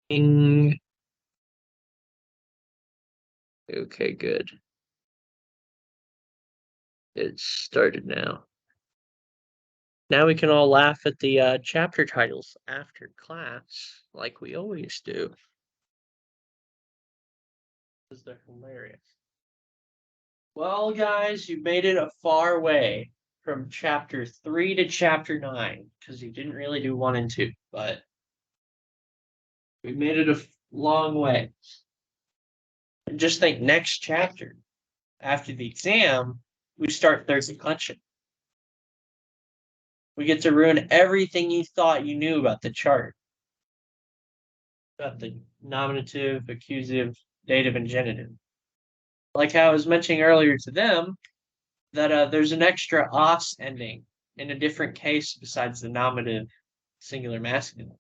Ding. Okay, good. It started now. Now we can all laugh at the chapter titles after class, like we always do. Because they're hilarious. Well, guys, you made it a far way from chapter 3 to chapter 9, because you didn't really do 1 and 2, but we made it a long way. And just think, next chapter, after the exam, we start third declension. We get to ruin everything you thought you knew about the chart. About the nominative, accusative, dative, and genitive. Like how I was mentioning earlier to them, that there's an extra os ending in a different case besides the nominative singular masculine.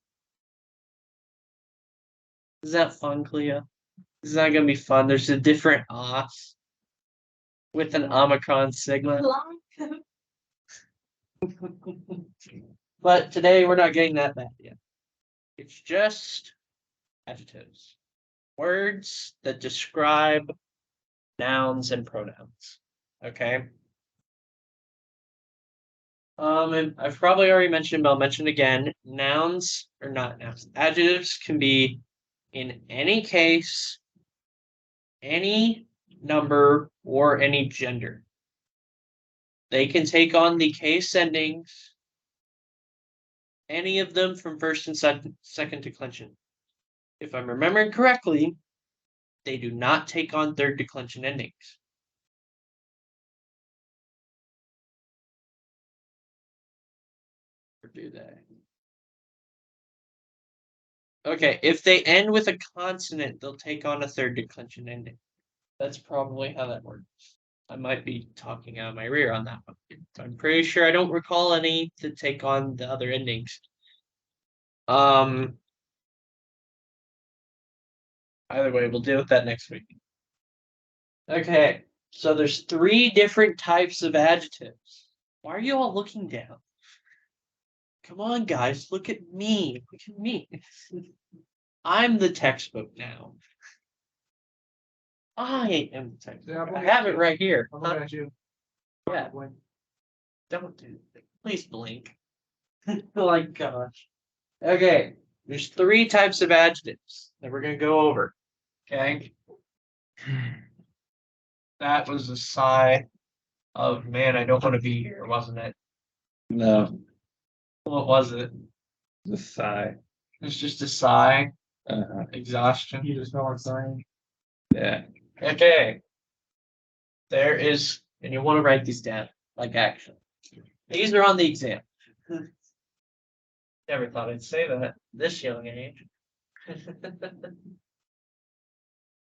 Is that fun, Clea? Is that gonna be fun? There's a different os with an omicron sigma. But today we're not getting that bad yet. It's just adjectives. Words that describe nouns and pronouns. Okay. And I've probably already mentioned, but I'll mention again. Nouns or not nouns. Adjectives can be in any case, any number, or any gender. They can take on the case endings, any of them from first and second declension. If I'm remembering correctly, they do not take on third declension endings. Or do they? Okay, if they end with a consonant, they'll take on a third declension ending. That's probably how that works. I might be talking out of my rear on that one. I'm pretty sure I don't recall any to take on the other endings. Either way, we'll deal with that next week. Okay, so there's 3 different types of adjectives. Why are you all looking down? Come on, guys, look at me. Look at me. I'm the textbook now. I am the textbook. Yeah, I have it right here. I'm looking at you. Yeah. Don't do it. Please blink. Oh my gosh. Okay, there's 3 types of adjectives that we're gonna go over. Okay. That was a sigh of man, I don't want to be here, wasn't it? No, What was it? the sigh. It's just a sigh. Exhaustion. You just know what I'm saying. Yeah. Okay. There is, and you want to write these down, like action. These are on the exam. Never thought I'd say that this young age. At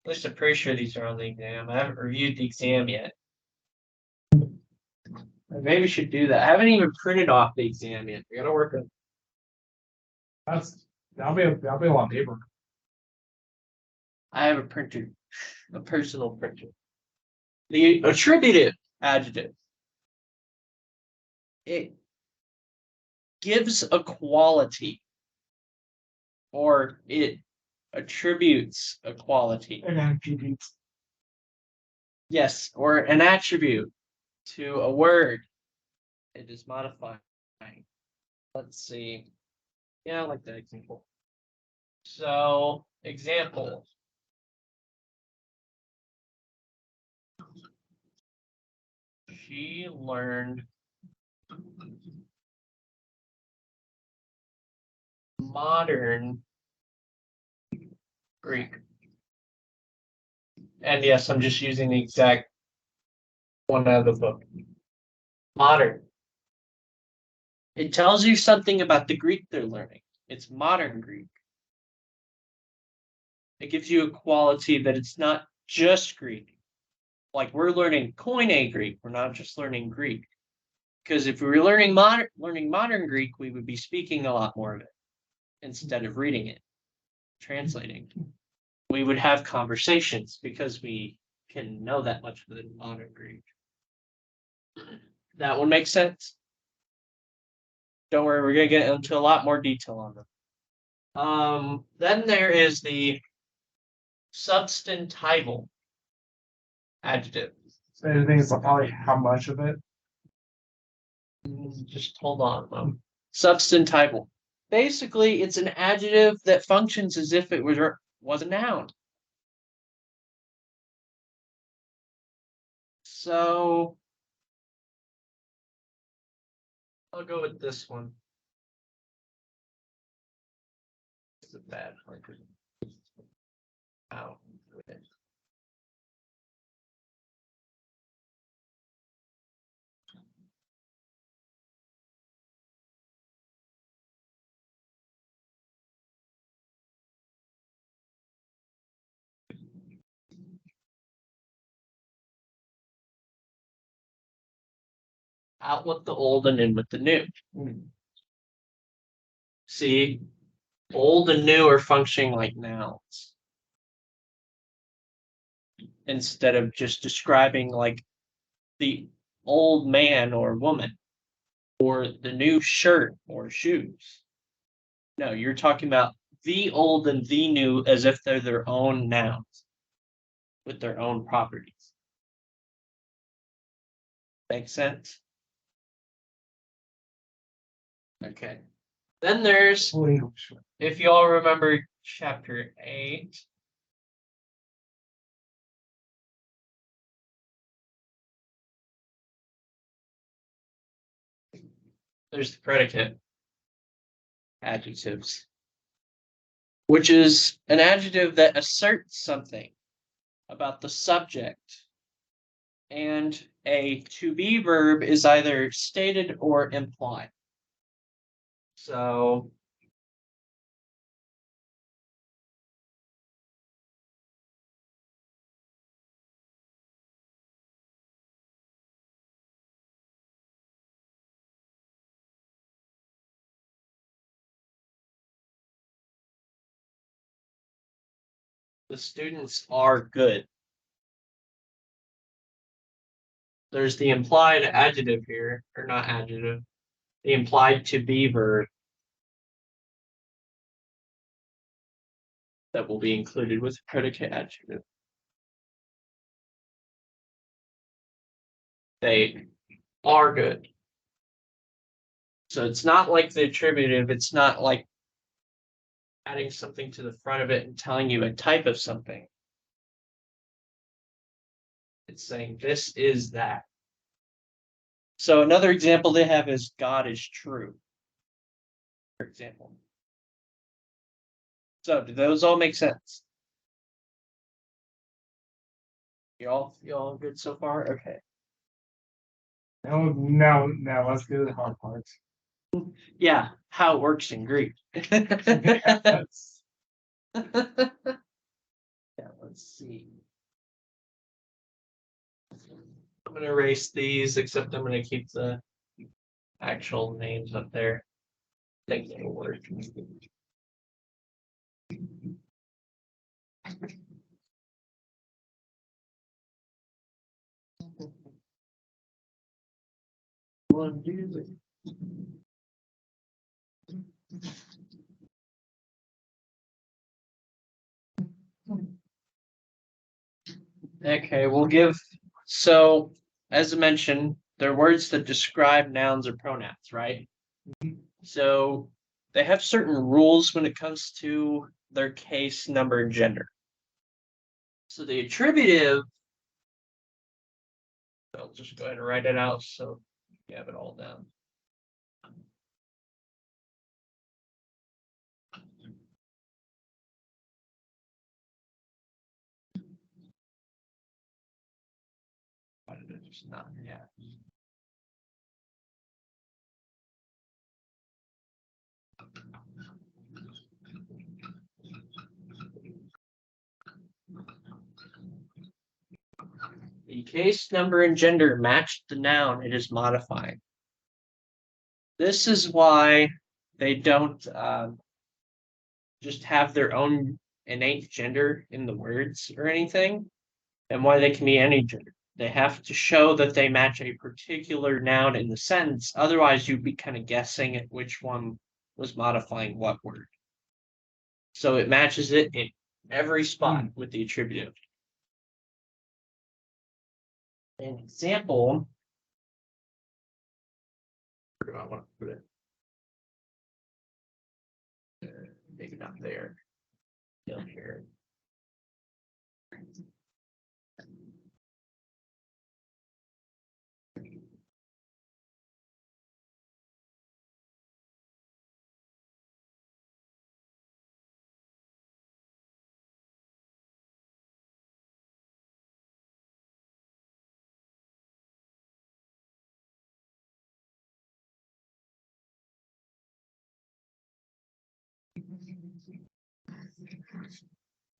least I'm pretty sure these are on the exam. I haven't reviewed the exam yet. I maybe should do that. I haven't even printed off the exam yet. I gotta work on. That'll be a lot of paper. I have a printer, a personal printer. The attributive adjective. It gives a quality, or it attributes a quality. An attribute. Yes, or an attribute to a word. It is modifying. Let's see. Yeah, I like that example. So, example. She learned modern Greek. And yes, I'm just using the exact one out of the book. Modern. It tells you something about the Greek they're learning. It's modern Greek. It gives you a quality that it's not just Greek. Like we're learning Koine Greek, we're not just learning Greek. Because if we were learning modern Greek, we would be speaking a lot more of it instead of reading it, translating. We would have conversations because we can know that much of the modern Greek. That one makes sense. Don't worry, we're gonna get into a lot more detail on them. Then there is the substantival adjective. So the thing is probably how much of it. Just hold on. Substantival. Basically, it's an adjective that functions as if it was a noun. So I'll go with this one. It's a bad one. Ow. Out with the old and in with the new. See, old and new are functioning like nouns instead of just describing like the old man or woman or the new shirt or shoes. No, you're talking about the old and the new as if they're their own nouns with their own properties. Make sense? Okay. Then there's, if you all remember chapter 8, there's the predicate adjectives, which is an adjective that asserts something about the subject. And a to be verb is either stated or implied. So the students are good. There's the implied adjective here, or not adjective, the implied to be verb that will be included with predicate adjective. They are good. So it's not like the attributive, it's not like adding something to the front of it and telling you a type of something. It's saying this is that. So another example they have is God is true, for example. So do those all make sense? Y'all good so far? Okay. Now let's do the hard parts. Yeah, how it works in Greek. Yes. Yeah, let's see. I'm gonna erase these, except I'm gonna keep the actual names up there. I think it'll work. One, two, three. Okay, we'll give, so as I mentioned, they're words that describe nouns or pronouns, right? So they have certain rules when it comes to their case, number, and gender. So the attributive, I'll just go ahead and write it out so you have it all down. Why did it just not? Yeah. The case, number, and gender match the noun it is modifying. This is why they don't just have their own innate gender in the words or anything, and why they can be any gender. They have to show that they match a particular noun in the sentence. Otherwise, you'd be kind of guessing at which one was modifying what word. So it matches it in every spot with the attributive. An example. Where do I want to put it? Maybe not there. Down here.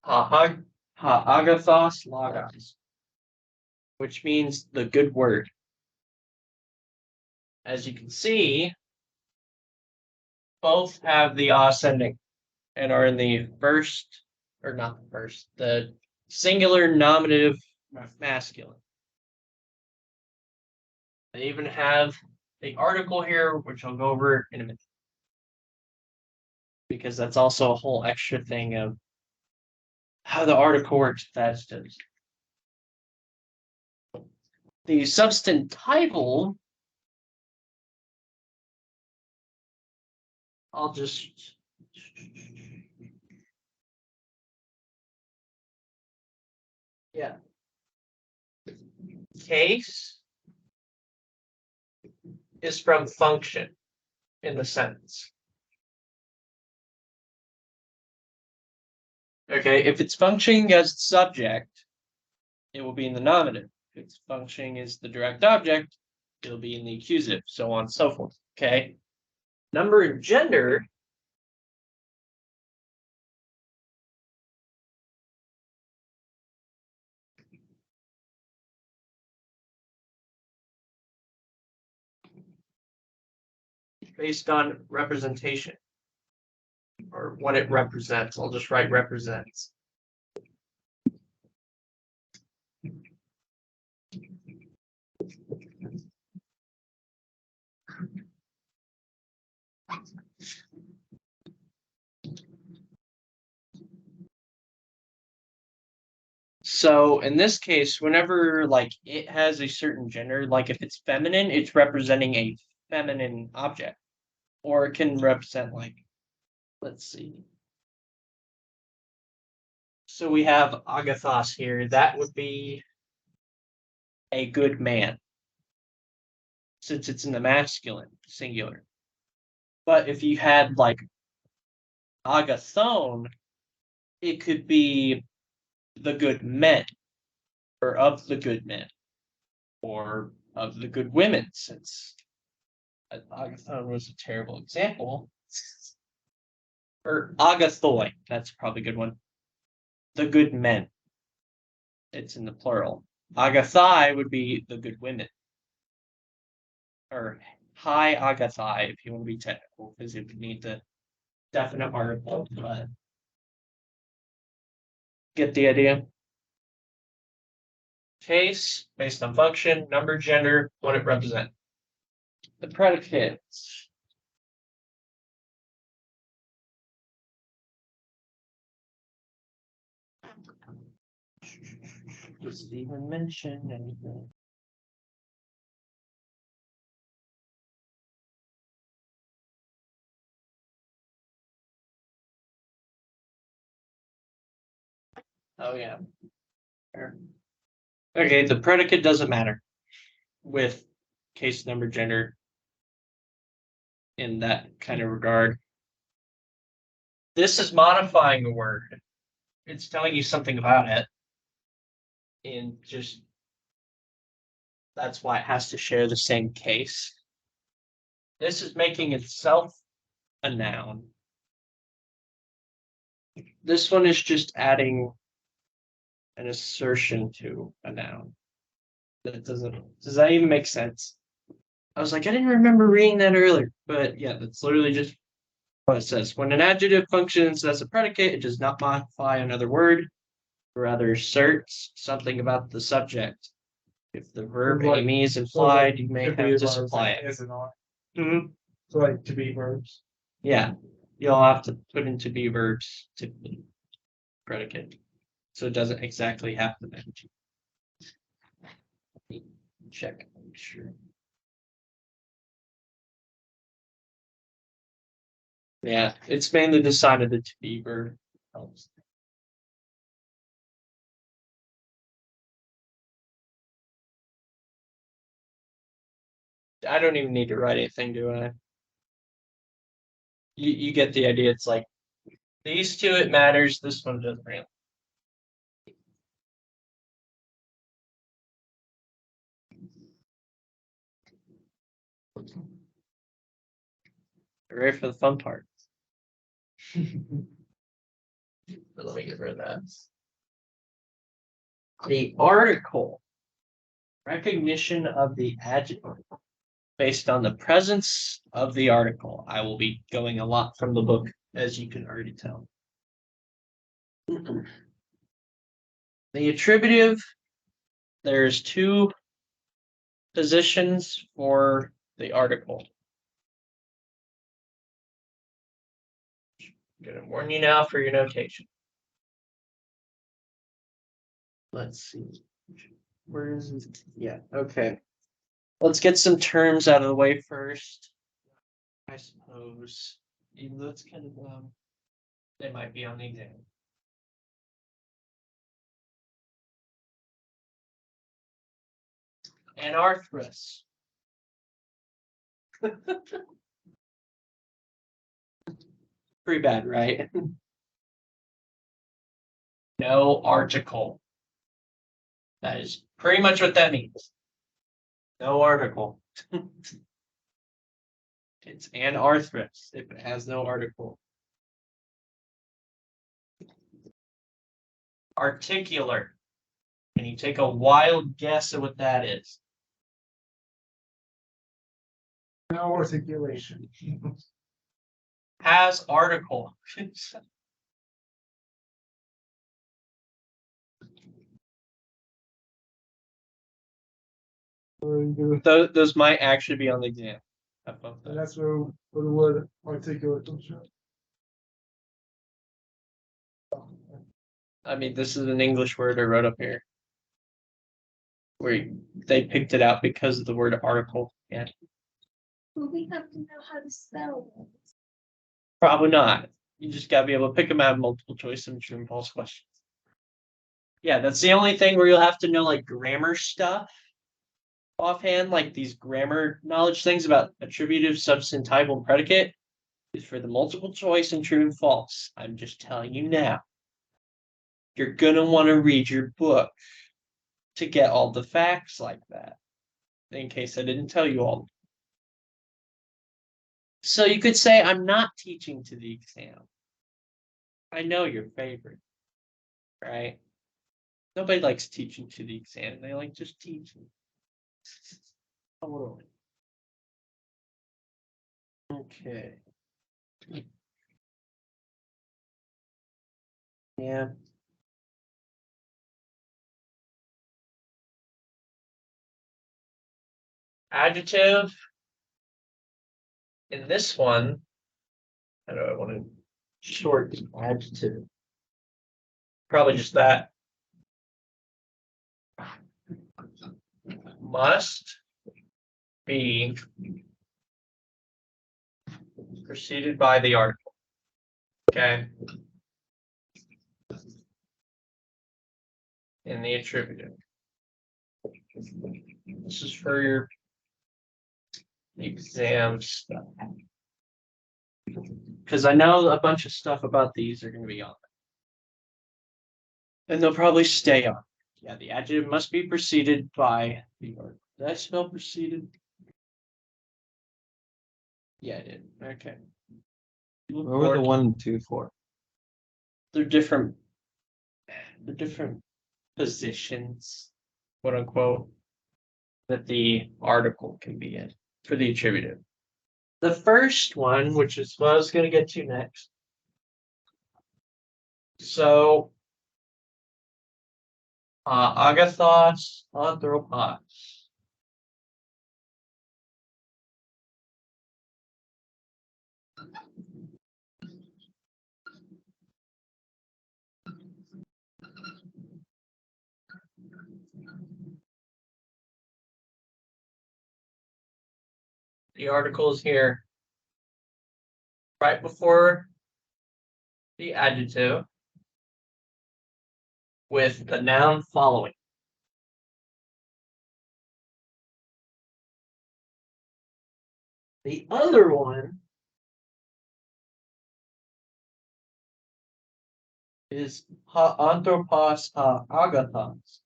Agathos logos, which means the good word. As you can see, both have the ascending and are in the first, or not the first, the singular nominative masculine. They even have the article here, which I'll go over in a minute, because that's also a whole extra thing of how the article works. That does. The substantival, I'll just case is from function in the sentence. Okay, if it's functioning as the subject, it will be in the nominative. If it's functioning as the direct object, it'll be in the accusative, so on and so forth. Okay. Number and gender. Based on representation or what it represents. I'll just write represents. So in this case, whenever like it has a certain gender, like if it's feminine, it's representing a feminine object, or it can represent like, let's see. So we have agathos here. That would be a good man, since it's in the masculine singular. But if you had like agathon, it could be the good men, or of the good men, or of the good women, since agathon was a terrible example. Or agathoi, that's probably a good one. The good men. It's in the plural. Agathai would be the good women. Or high agathai, if you want to be technical, because it would need the definite article, but get the idea. Case, based on function, number, gender, what it represents. The predicates. Does it even mention anything? Oh yeah. Okay, the predicate doesn't matter with case, number, gender in that kind of regard. This is modifying a word. It's telling you something about it. And just that's why it has to share the same case. This is making itself a noun. This one is just adding an assertion to a noun. Does that even make sense? I was like, I didn't remember reading that earlier, but yeah, that's literally just what it says. When an adjective functions as a predicate, it does not modify another word, rather asserts something about the subject. If the verb ame is implied, you may have to supply it. Is it not? Mhm. So like to be verbs. Yeah. you'll have to put into be verbs typically predicate. So it doesn't exactly have to match. Check, make sure. Yeah, it's mainly decided the to be verb helps. I don't even need to write anything, do I? You get the idea. It's like these two, it matters. This one doesn't really. Ready for the fun part? But let me get rid of that. The article, recognition of the adjective based on the presence of the article. I will be going a lot from the book, as you can already tell. The attributive, there's two positions for the article. I'm gonna warn you now for your notation. Let's see. Where is it? Yeah, okay. Let's get some terms out of the way first. I suppose. Even though it's kind of they might be on the exam. Anarthrous. Pretty bad, right? No article. That is pretty much what that means. No article. It's anarthrous if it has no article. Articular. Can you take a wild guess at what that is? No articulation. Has article. Those might actually be on the exam. And that's where the word articulate comes from. I mean, this is an English word I wrote up here. Where they picked it out because of the word article. Yeah. Well, we have to know how to spell it. Probably not. You just gotta be able to pick them out of multiple choice and true and false questions. Yeah, that's the only thing where you'll have to know like grammar stuff offhand, like these grammar knowledge things about attributive, substantival, and predicate is for the multiple choice and true and false. I'm just telling you now. You're gonna want to read your book to get all the facts like that. In case I didn't tell you all. So you could say, I'm not teaching to the exam. I know your favorite, right? Nobody likes teaching to the exam. They like just teaching. Totally. Okay. Yeah. Adjective. In this one, how do I want to short adjective? Probably just that. Must be preceded by the article. Okay. In the attributive. This is for your exam stuff. Because I know a bunch of stuff about these are going to be on. And they'll probably stay on. Yeah, the adjective must be preceded by the article. Did I spell preceded? Yeah, I did. Okay. What were the 1 and 2 for? They're different. They're different positions, quote unquote, that the article can be in for the attributive. The first one, which is what I was going to get to next. So, agathos, anthropos. the articles here right before the adjective with the noun following. The other one is ha anthropos ha agathos.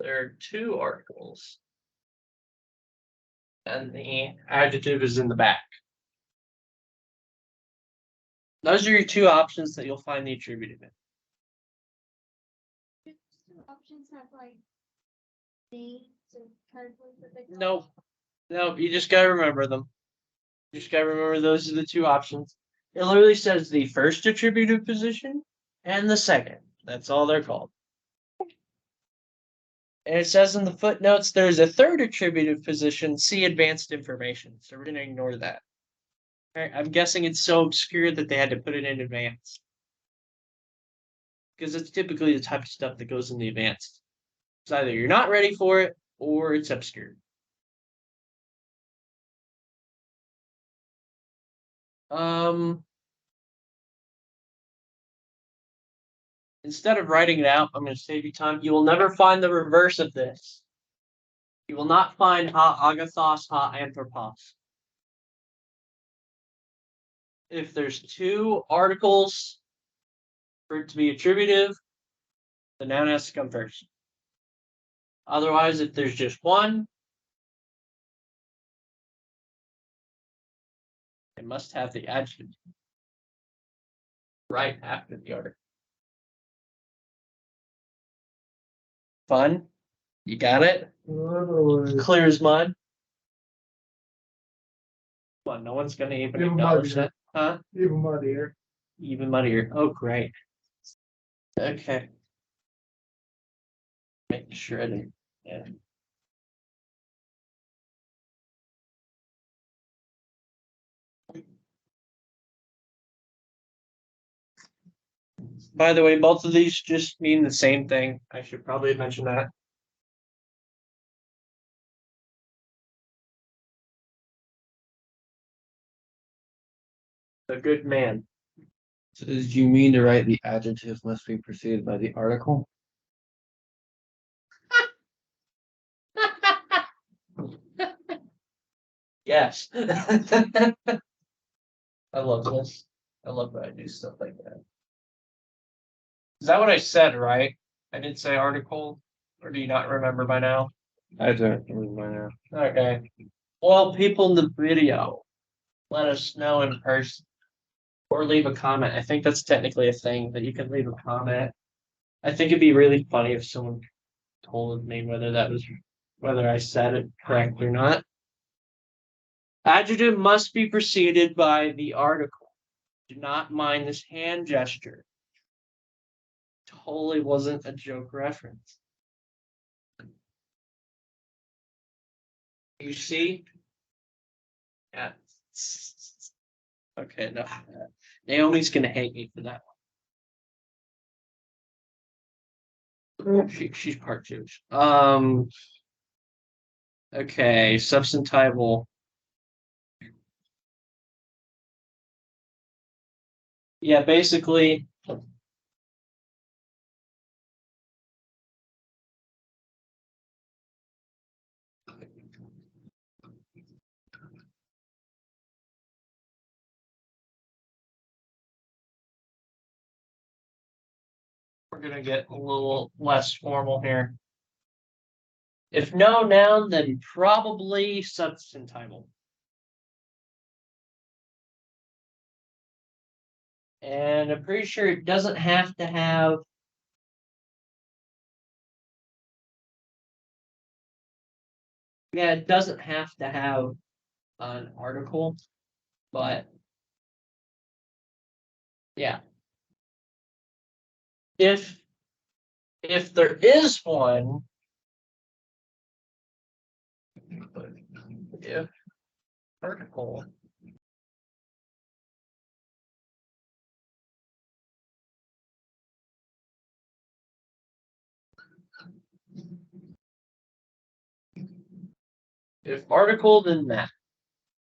There are two articles, and the adjective is in the back. Those are your two options that you'll find the attributive in. Two options have like names and categories that they call. Nope. Nope, you just gotta remember them. You just gotta remember those are the two options. It literally says the first attributive position and the second. That's all they're called. And it says in the footnotes there's a third attributive position, see advanced information. So we're gonna ignore that. Alright, I'm guessing it's so obscure that they had to put it in advanced. Because it's typically the type of stuff that goes in the advanced. It's either you're not ready for it or it's obscure. Instead of writing it out, I'm going to save you time. You will never find the reverse of this. You will not find ha agathos, ha anthropos. If there's two articles for it to be attributive, the noun has to come first. Otherwise, if there's just one, it must have the adjective right after the article. Fun? You got it? Clear as mud? Well, no one's gonna even Even acknowledge muddier. that. Huh? Even muddier. Even muddier. Oh, great. Okay. Make sure I didn't. Yeah. By the way, both of these just mean the same thing. I should probably mention that. A good man. So did you mean to write the adjective must be preceded by the article? Yes. I love this. I love that I do stuff like that. Is that what I said, right? I did say article, or do you not remember by now? I don't remember now. Okay. Well, people in the video, let us know in person. Or leave a comment. I think that's technically a thing that you can leave a comment. I think it'd be really funny if someone told me whether I said it correct or not. Adjective must be preceded by the article. Do not mind this hand gesture. Totally wasn't a joke reference. You see? Yeah. Okay, no. Naomi's gonna hate me for that one. She's part Jewish. Okay, substantival. Yeah, basically. We're gonna get a little less formal here. If no noun, then probably substantival. And I'm pretty sure it doesn't have to have. Yeah, it doesn't have to have an article, but Yeah. If there is one, if article if article, then that.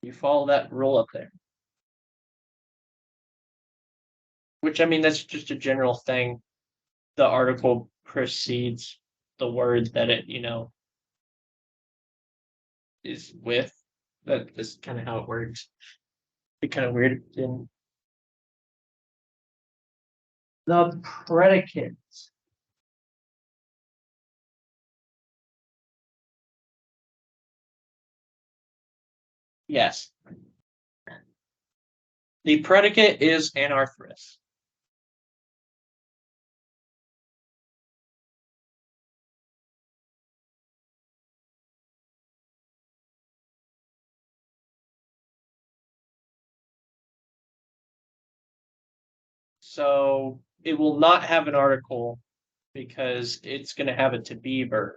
You follow that rule up there. Which, I mean, that's just a general thing. The article precedes the word that it, is with. That's kind of how it works. It's kind of weird. In the predicate. Yes. The predicate is anarthrous. So it will not have an article because it's going to have a to be verb.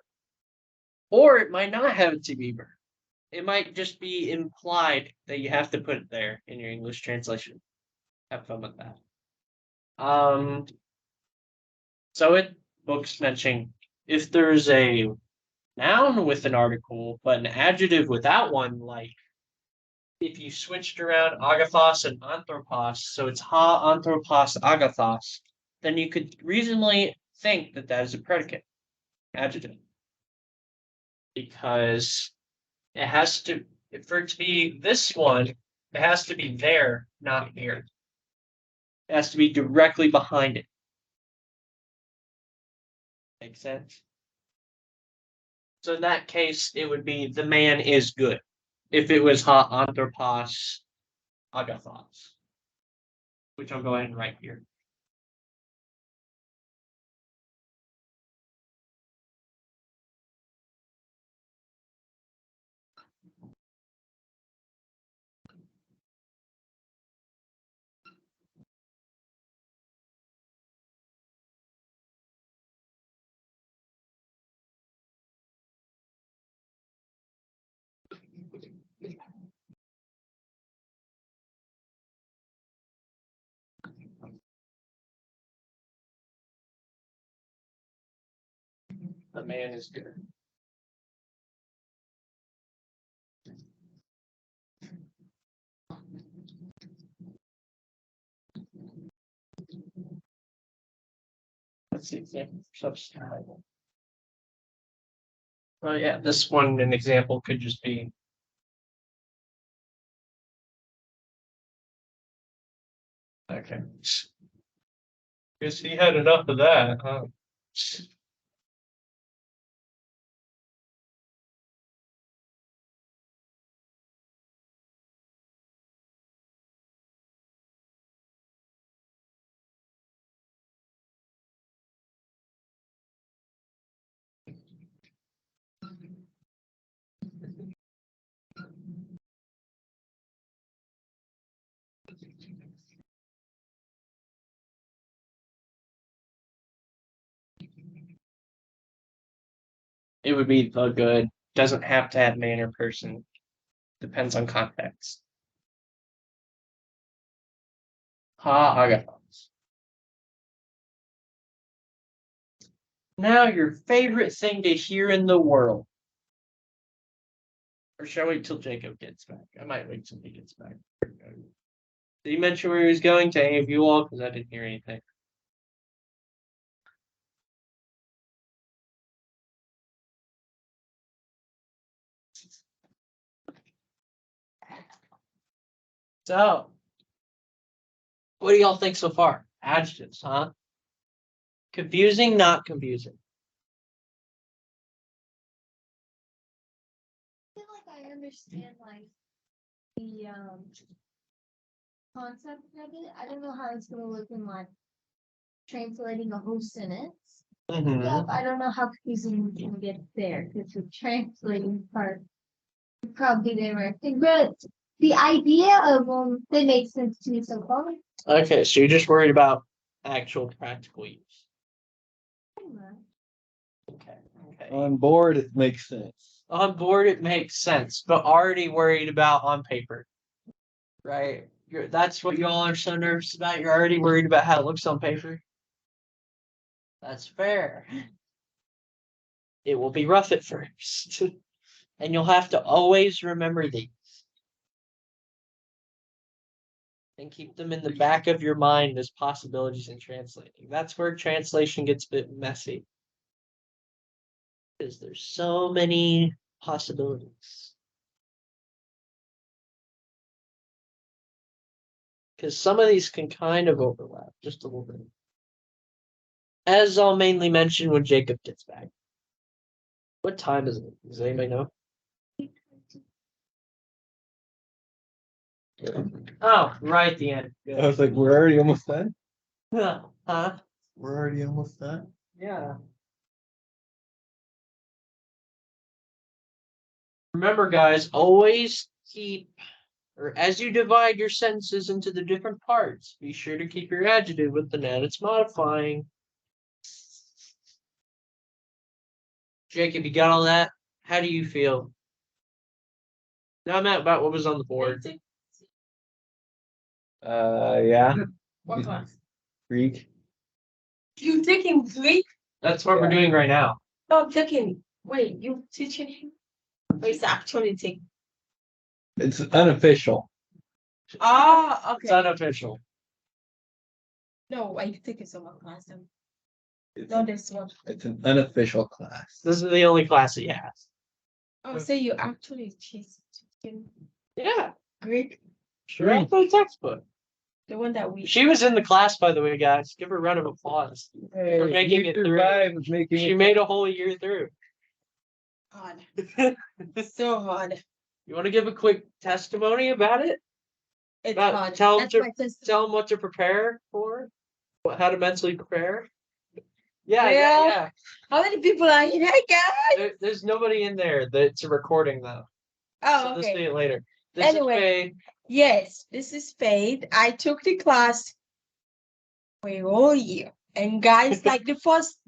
Or it might not have a to be verb. It might just be implied that you have to put it there in your English translation. Have fun with that. So it books mentioning if there's a noun with an article, but an adjective without one, like if you switched around agathos and anthropos, so it's ha anthropos agathos, then you could reasonably think that that is a predicate adjective. Because it has to, for it to be this one, it has to be there, not here. It has to be directly behind it. Make sense? So in that case, it would be the man is good. If it was ha anthropos agathos, which I'll go ahead and write here. The man is good. Let's see example substantive. Oh yeah, this one an example could just be okay. Guess he had enough of that, huh? It would be the good. Doesn't have to have man or person. Depends on context. Ha agathos. Now your favorite thing to hear in the world. Or shall I wait till Jacob gets back? I might wait till he gets back. Did he mention where he was going to any of you all? Because I didn't hear anything. So, what do y'all think so far? Adjectives, huh? Confusing, not confusing. I feel like I understand like the concept of it. I don't know how it's gonna look in like translating a whole sentence. Yeah, I don't know how confusing we can get there because the translating part would probably be the American, but the idea of they make sense to me so far. Okay, so you're just worried about actual practical use. Okay. Okay. On board, it makes sense. On board, it makes sense, but already worried about on paper. Right? That's what y'all are so nervous about. You're already worried about how it looks on paper. That's fair. It will be rough at first. And you'll have to always remember these. And keep them in the back of your mind as possibilities in translating. That's where translation gets a bit messy. Because there's so many possibilities. Because some of these can kind of overlap just a little bit. As I'll mainly mention when Jacob gets back. What time is it? Does anybody know? Oh, right at the end. I was like, we're already almost done? Huh? We're already almost done? Yeah. Remember, guys, always keep, or as you divide your sentences into the different parts, be sure to keep your adjective with the noun it's modifying. Jacob, you got all that? How do you feel? Now I'm at about what was on the board. Yeah. What class? Greek. You taking Greek? That's what we're doing right now. No, I'm taking. Wait, you teaching him? Or is actually taking? It's unofficial. Ah, It's okay. unofficial. No, are you taking summer class? Then? It's, No, this one. it's an unofficial class. This is the only class he has. Oh, so you actually teaching Yeah, Greek? sure. The textbook. The one that we. She was in the class, by the way, guys. Give her a round of applause. Hey, making you it through. survived making She it. made a whole year through. Hard. So hard. You want to give a quick testimony about it? It's About hard. tell That's them my test. tell them what to prepare for, how to mentally prepare. Yeah, Yeah. yeah. How many people are here, guys? There's nobody in there that's a recording though. Oh, So just okay. see it later. This Anyway. is Faye. Yes, this is Faith. I took the class for a whole year. And guys, like the first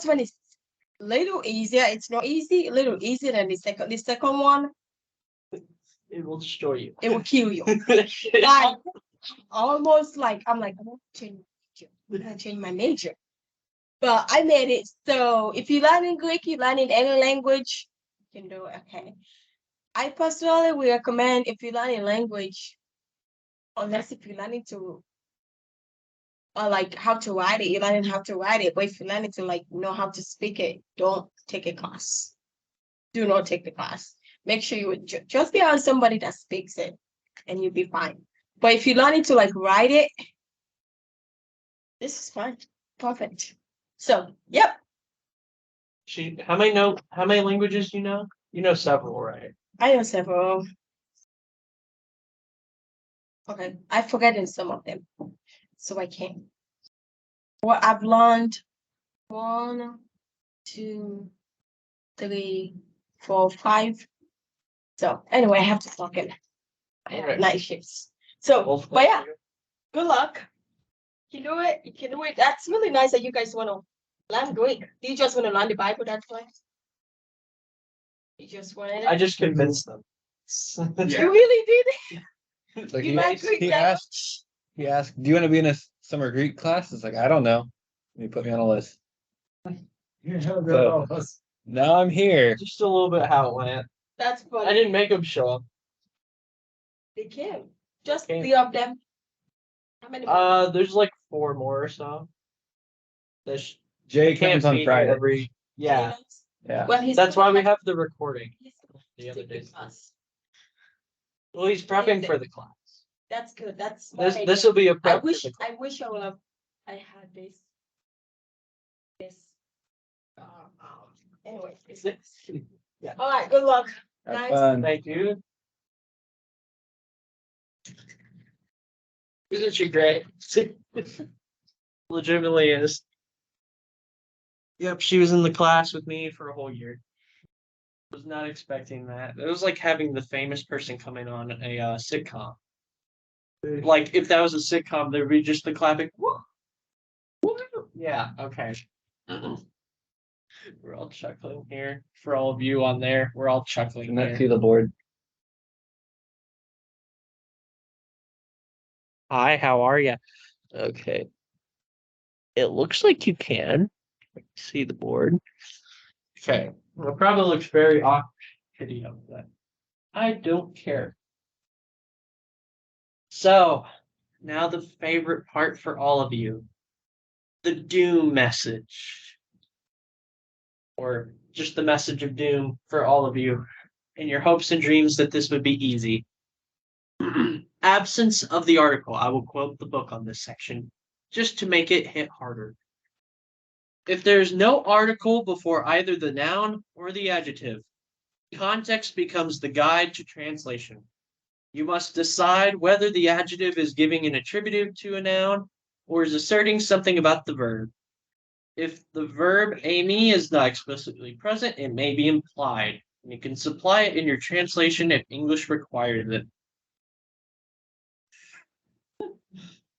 one is a little easier. It's not easy, a little easier than the second. The second one, It will destroy you. it will kill you. Like almost like I'm like, I'm gonna change my major. But I made it. So if you learn in Greek, you learn in any language, you can do it. Okay. I personally would recommend if you learn a language, unless if you're learning to or like how to write it, you're learning how to write it. But if you're learning to like know how to speak it, don't take a class. Do not take the class. Make sure you just be on somebody that speaks it and you'll be fine. But if you're learning to like write it, this is fine. Perfect. So yep. How many languages do you know? You know several, right? I know several. Okay, I've forgotten some of them. So I can't. Well, I've learned 1, 2, 3, 4, 5. So anyway, I have to stop it. I have Okay. night shifts. So, Well, but yeah, good luck. You do it. You can do it. That's really nice that you guys want to learn Greek. Do you just want to learn the Bible? That's why. You just wanted it. I just convinced them. You really did. It's like You he, like Greek, he Dad? asked, do you want to be in a summer Greek class? It's like, I don't know. He put me on a list. Yeah, So- Now I'm here. Just a little bit how it went. That's funny. I didn't make them show up. They came. Just Okay. 3 of them. How many? More? There's like 4 more or so. There's Jay can't comes on be Friday. every. Yeah, Yeah. Well, he's that's why we gonna have the recording. he's gonna The other take the days. class. Well, he's prepping for the class. That's good. That's This will be a I prep wish for the class. I wish I would have I had this. Anyway. Yeah. All right, good luck. Have Guys. fun. Thank you. Isn't she great? Legitimately is. Yep, she was in the class with me for a whole year. Was not expecting that. It was like having the famous person coming on a sitcom. Like if that was a sitcom, there'd be just the clapping. Woo! Woo! Yeah. Okay. We're all chuckling here. For all of you on there, we're all chuckling Can that here. see the board? Hi, how are you? Okay. It looks like you can see the board. Okay. Well, it probably looks very awkward video, but I don't care. So, now the favorite part for all of you. The doom message. Or just the message of doom for all of you. In your hopes and dreams that this would be easy. Absence of the article. I will quote the book on this section just to make it hit harder. If there's no article before either the noun or the adjective, context becomes the guide to translation. You must decide whether the adjective is giving an attributive to a noun or is asserting something about the verb. If the verb Amy is not explicitly present, it may be implied, and you can supply it in your translation if English requires it.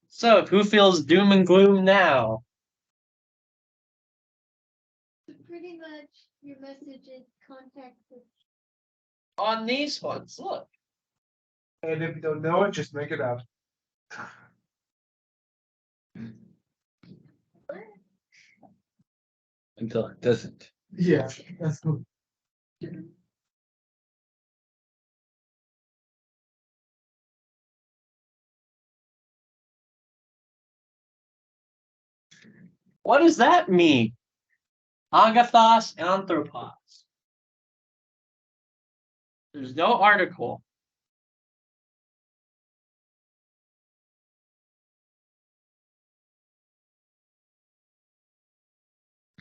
So, who feels doom and gloom now? Pretty much your message is context. On these ones, look. And if you don't know it, just make it up. Until it doesn't. Yeah, that's cool. What does that mean? Agathos anthropos. There's no article.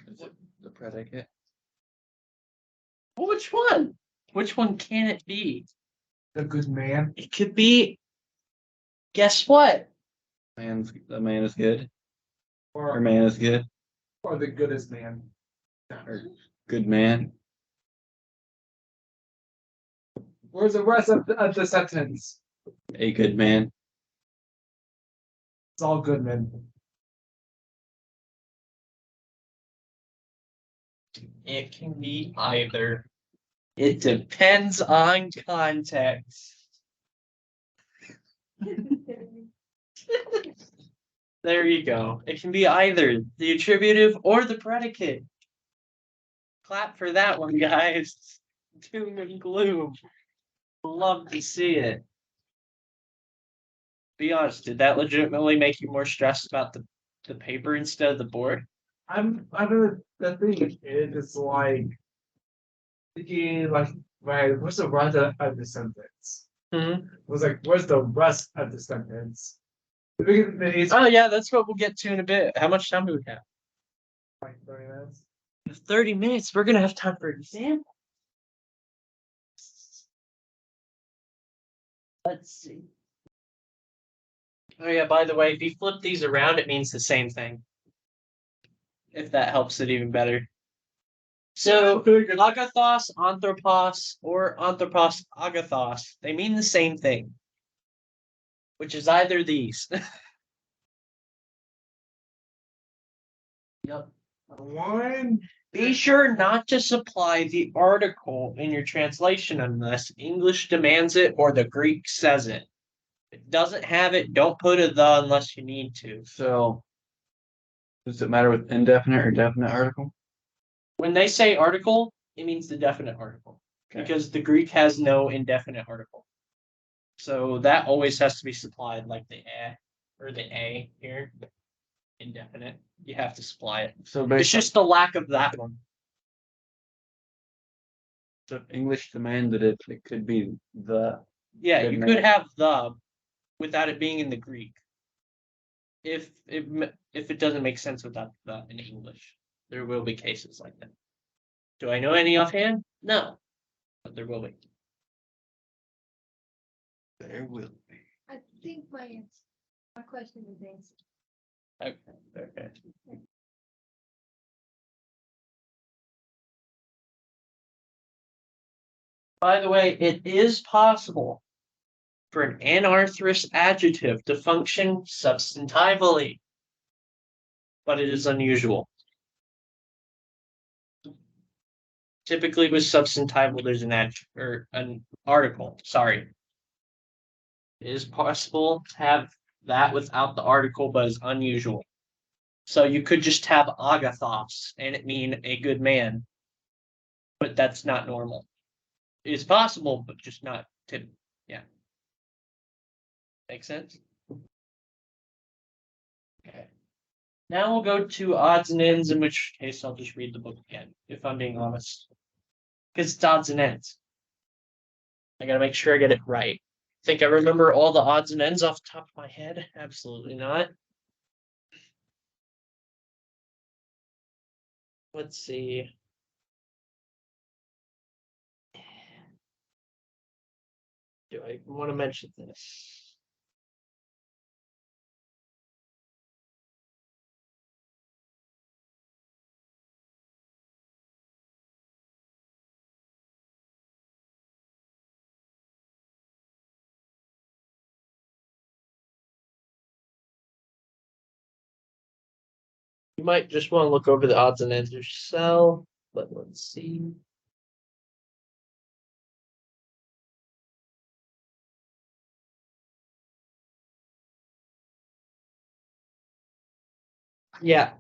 Is it the predicate? Well, which one? Which one can it be? The good man. It could be. Guess what? The man is good. Or Or, man is good. or the goodest man. Or good man. Where's the rest of the sentence? A good man. It's all good men. It can be either. It depends on context. There you go. It can be either the attributive or the predicate. Clap for that one, guys. Doom and gloom. Love to see it. Be honest, did that legitimately make you more stressed about the paper instead of the board? I don't. The thing is like thinking like, right? What's the rest of the sentence? Mm-hmm. It was like, where's the rest of the sentence? It's Oh yeah, that's what we'll get to in a bit. How much time do we have? like 30 minutes. 30 minutes. We're gonna have time for example. Let's see. Oh yeah, by the way, if you flip these around, it means the same thing. If that helps it even better. So agathos, anthropos, or anthropos agathos, they mean the same thing. Which is either these. Yep. One. Be sure not to supply the article in your translation unless English demands it or the Greek says it. If it doesn't have it, don't put a the unless you need to. So does it matter with indefinite or definite article? When they say article, it means the definite article. Okay. Because the Greek has no indefinite article. So that always has to be supplied like the or the a here. Indefinite. You have to supply it. So It's based just the lack of that one. on if English demanded it, it could be the. Yeah, Good you man. could have the without it being in the Greek. If it doesn't make sense without the in English, there will be cases like that. Do I know any offhand? No, but there will be. There will be. I think my question is answered. Okay. By the way, it is possible for an anarthrous adjective to function substantively, but it is unusual. Typically with substantival, there's an adjective or an article. Sorry. It is possible to have that without the article, but it's unusual. So you could just have agathos and it mean a good man, but that's not normal. It's possible, but just not typical. Yeah. Make sense? Okay. Now we'll go to odds and ends, in which case I'll just read the book again, if I'm being honest. Because it's odds and ends. I gotta make sure I get it right. Think I remember all the odds and ends off the top of my head? Absolutely not. Let's see. Do I want to mention this? You might just want to look over the odds and ends yourself, but let's see. Yeah,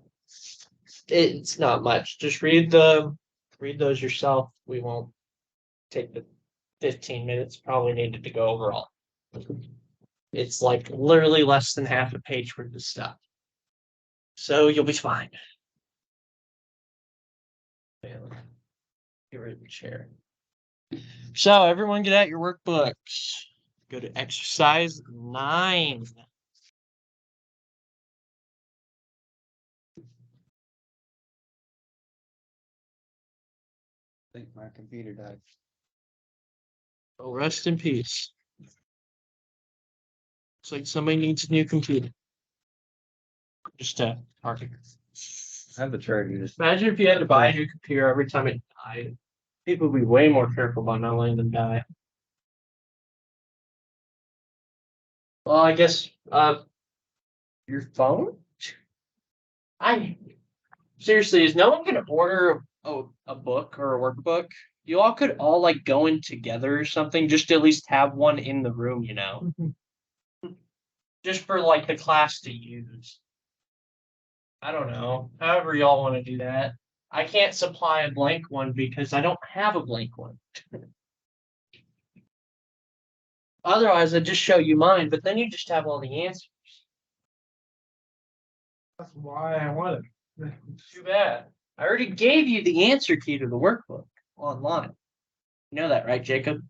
it's not much. Just read those yourself. We won't take the 15 minutes probably needed to go overall. It's like literally less than half a page worth of stuff. So you'll be fine. Get rid of the chair. So everyone get out your workbooks. Go to exercise 9. I think my computer died. Oh, rest in peace. Looks like somebody needs a new computer. Just target. I have the charger. Just Imagine if you had to buy a new computer every time it died. People would be way more careful about not letting them die. Well, I guess your phone? I seriously, is no one gonna order a book or a workbook? You all could all like go in together or something, just to at least have one in the room, you know. Just for like the class to use. I don't know. However y'all want to do that. I can't supply a blank one because I don't have a blank one. Otherwise, I'd just show you mine, but then you just have all the answers. That's why I want it. Too bad. I already gave you the answer key to the workbook online. You know that, right, Jacob?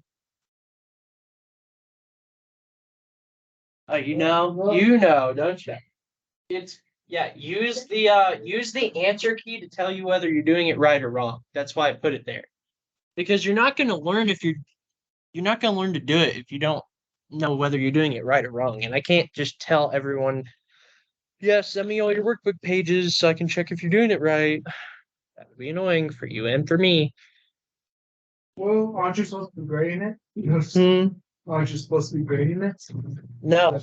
Oh, you know, don't you? It's yeah, use the answer key to tell you whether you're doing it right or wrong. That's why I put it there. Because you're not gonna learn you're not gonna learn to do it if you don't know whether you're doing it right or wrong. And I can't just tell everyone, yeah, send me all your workbook pages so I can check if you're doing it right. That would be annoying for you and for me. Well, aren't you supposed to be grading it? Aren't you supposed to be grading it? No,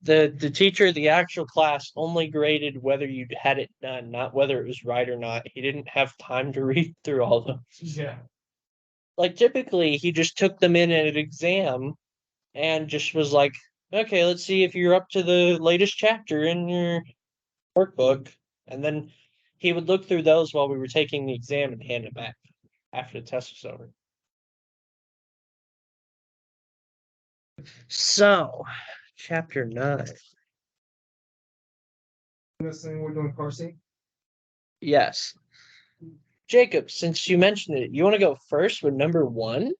the teacher, the actual class only graded whether you had it done, not whether it was right or not. He didn't have time to read through all of them. Yeah. Like typically he just took them in at an exam and just was like, okay, let's see if you're up to the latest chapter in your workbook. And then he would look through those while we were taking the exam and hand it back after the test was over. So, chapter 9. This thing we're doing parsing. Yes. Jacob, since you mentioned it, you want to go first with number 1?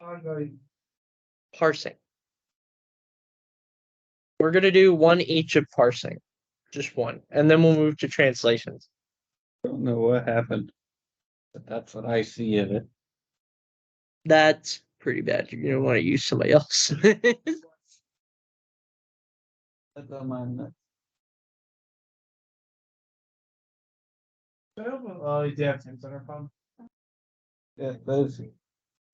I'm going. Parsing. We're going to do one each of parsing. Just one. And then we'll move to translations. don't know what happened, but that's what I see of it. That's pretty bad. You're going to want to use somebody else. That's on mine. Oh, you do have Teams on your phone? Yeah, those.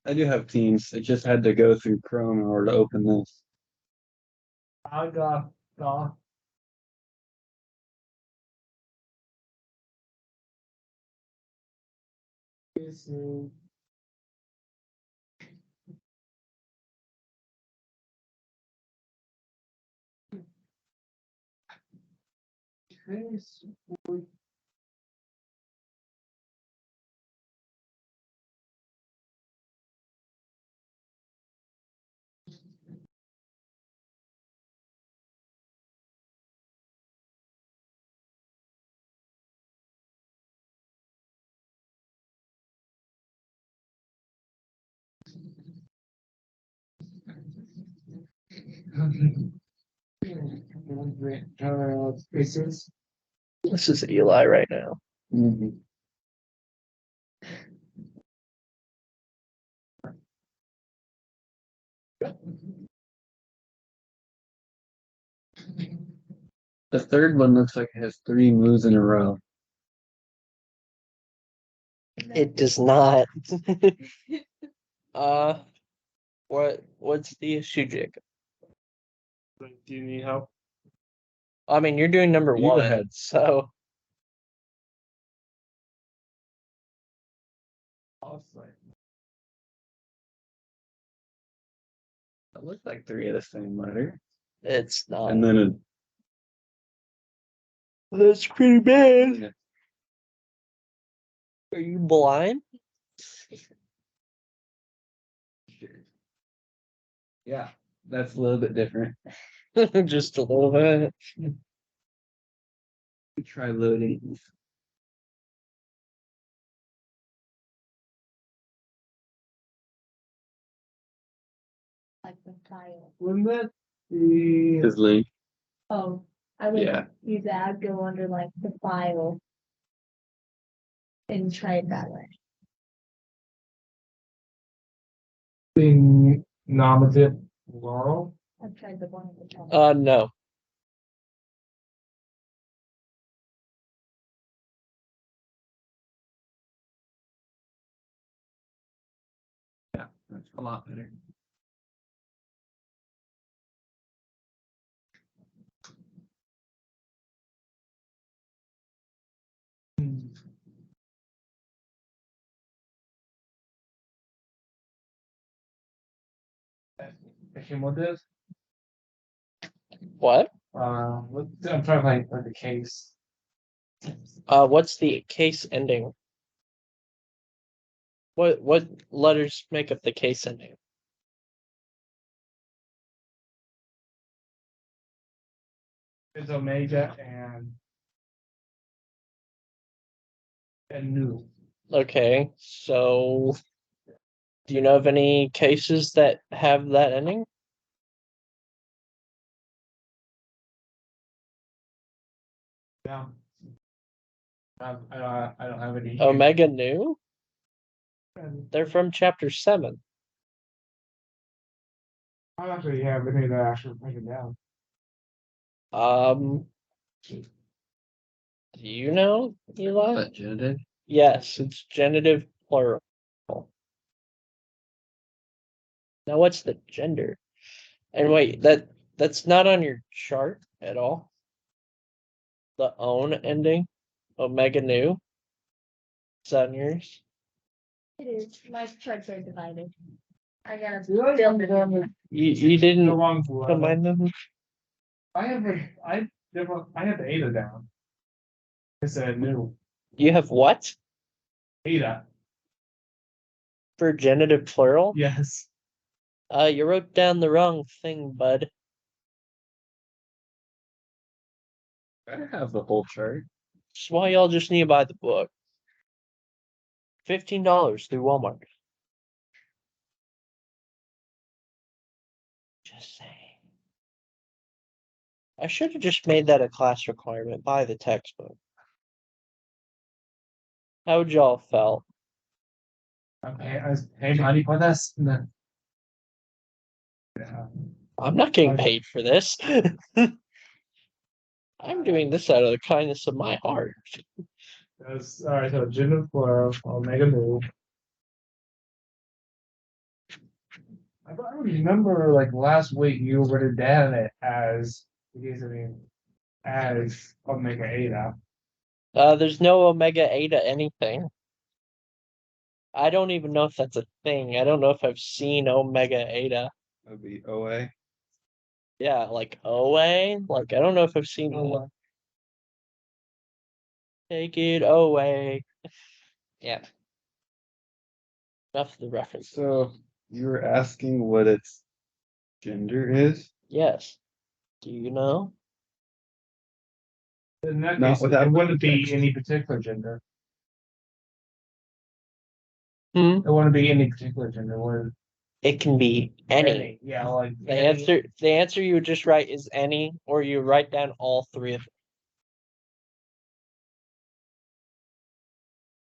I do have Teams. I just had to go through Chrome in order to open this. I got Spaces. This is Eli right now. Mhm. The third one looks like it has 3 moves in a row. It does not. What's the issue, Jacob? Do you need help? I mean, you're doing number You one, had- so It looks like 3 of the same letter. it's not. And then a That's pretty bad. Yeah. Are you blind? Yeah, that's a little bit different. Just a little bit. Try loading. Like the file. Wouldn't that be? His link. Oh, I would Yeah. use that, go under like the file. And try it that way. Being nominative Laurel. I've tried the one at the top. No. Yeah, that's a lot better. Cumulative. What? I'm trying to find like the case. What's the case ending? What letters make up the case ending? It's Omega and Nu. Okay, so do you know of any cases that have that ending? Yeah. I don't have any. Omega Nu? They're from chapter 7. I don't actually have any that actually written down. Do you know, Eli? But genitive. Yes, it's genitive plural. Now what's the gender? And wait, that's not on your chart at all. The own ending, Omega Nu. Is that on yours? It is, my charts are divided. I gotta Really? build it in. You The didn't wrong one. combine them? I have the Ada down. I said Nu. You have what? Ada. For genitive plural? Yes. You wrote down the wrong thing, bud. I have the whole chart. That's why y'all just need to buy the book. $15 through Walmart. Just saying. I should have just made that a class requirement. Buy the textbook. How would y'all felt? Okay, I was paying money for this. No. Yeah. I'm not getting paid for this. I'm doing this out of the kindness of my heart. That's all right. So gender plural. I'll make a move. I remember like last week you wrote it down as as Omega Eta. There's no Omega Eta anything. I don't even know if that's a thing. I don't know if I've seen Omega Eta. That'd be OA. Yeah, like OA. Like I don't know if I've seen OA. Take it away. Yeah. Enough of the reference. So you were asking what its gender is? Yes. Do you know? In that Not case, without it wouldn't be context. any particular gender. Hmm. It wouldn't be any particular gender. Would It can be any. Yeah, like The answer you would just write is any, or you write down all three of them.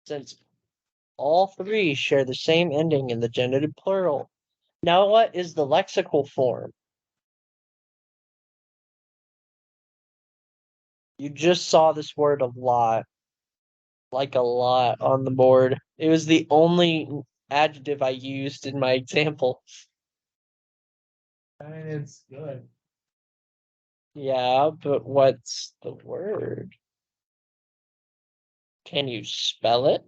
Since all three share the same ending in the genitive plural. Now what is the lexical form? You just saw this word a lot. Like a lot on the board. It was the only adjective I used in my example. I mean, it's good. Yeah, but what's the word? Can you spell it?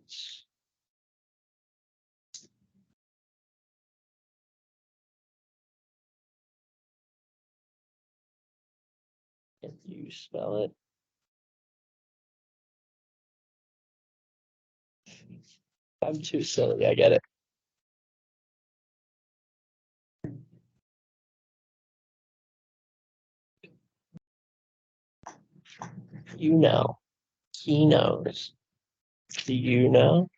Can you spell it? I'm too silly, I get it. You know. He knows. Do you know?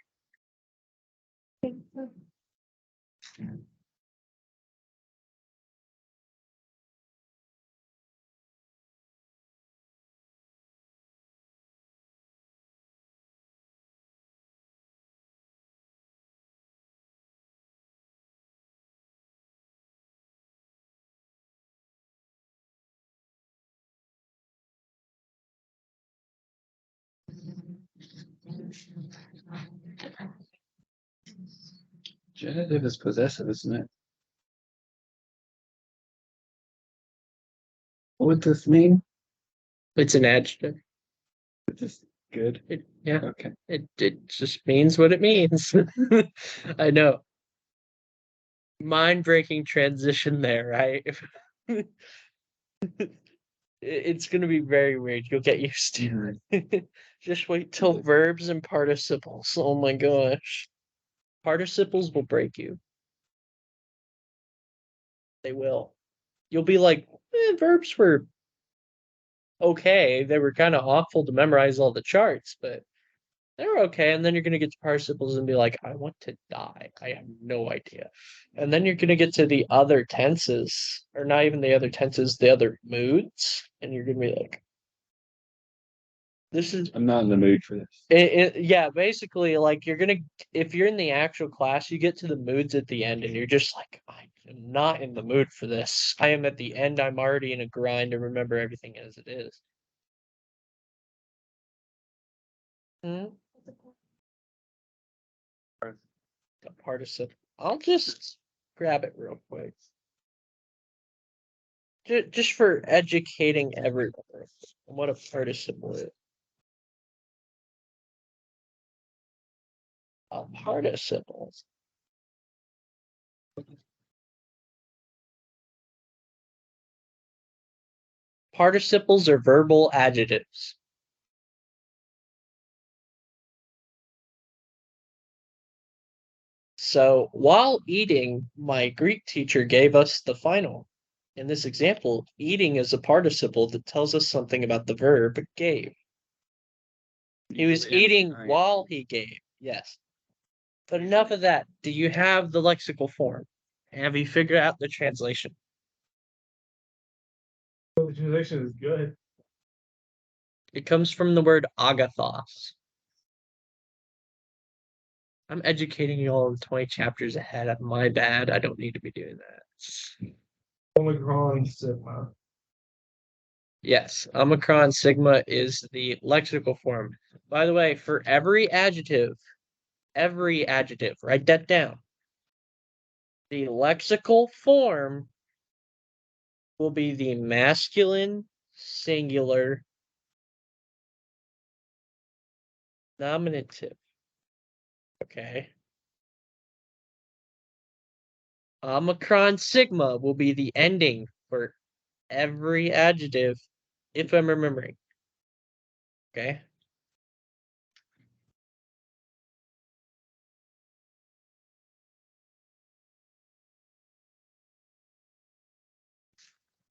Genitive is possessive, isn't it? What would this mean? It's an adjective. Just good. Yeah, Okay. it just means what it means. I know. Mind-breaking transition there, right? It's gonna be very weird. You'll get used to it. Just wait till verbs and participles. Oh my gosh. Participles will break you. They will. You'll be like, verbs were okay. They were kind of awful to memorize all the charts, but they're okay. And then you're gonna get to participles and be like, I want to die. I have no idea. And then you're gonna get to the other tenses, or not even the other tenses, the other moods, and you're gonna be like, this is I'm not in the mood for this. yeah, basically, like you're gonna, if you're in the actual class, you get to the moods at the end, and you're just like, I am not in the mood for this. I am at the end. I'm already in a grind to remember everything as it is. Hmm? A participle. I'll just grab it real quick. Just for educating everyone on what a participle is. A participle. Participles are verbal adjectives. So while eating, my Greek teacher gave us the final. In this example, eating is a participle that tells us something about the verb gave. He was eating while he gave, yes. But enough of that. Do you have the lexical form? Have you figured out the translation? The translation is good. It comes from the word agathos. I'm educating you all 20 chapters ahead. My bad. I don't need to be doing that. Omicron sigma. Yes, Omicron Sigma is the lexical form. By the way, for every adjective, write that down. The lexical form will be the masculine singular nominative. Okay. Omicron Sigma will be the ending for every adjective, if I'm remembering. Okay.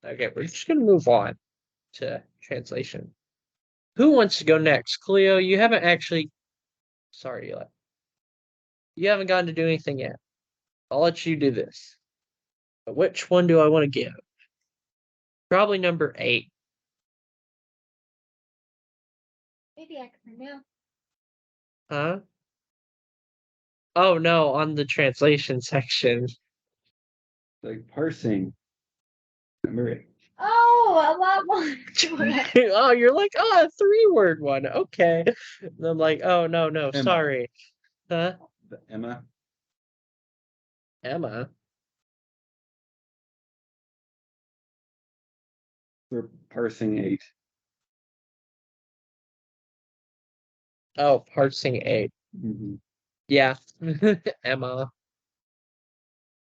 Okay, we're just gonna move on to translation. Who wants to go next? Cleo, you haven't actually. Sorry, Eli. You haven't gotten to do anything yet. I'll let you do this. But which one do I want to give? Probably number 8. Maybe I can now. Huh? Oh no, on the translation section. Like parsing. Number 8. Oh, a lot more. Oh, you're like, oh, a 3-word one. Okay. And I'm like, oh no, Emma. sorry. Huh? Emma. Emma. We're parsing 8. Oh, parsing 8. Mm-hmm. Yeah. Emma.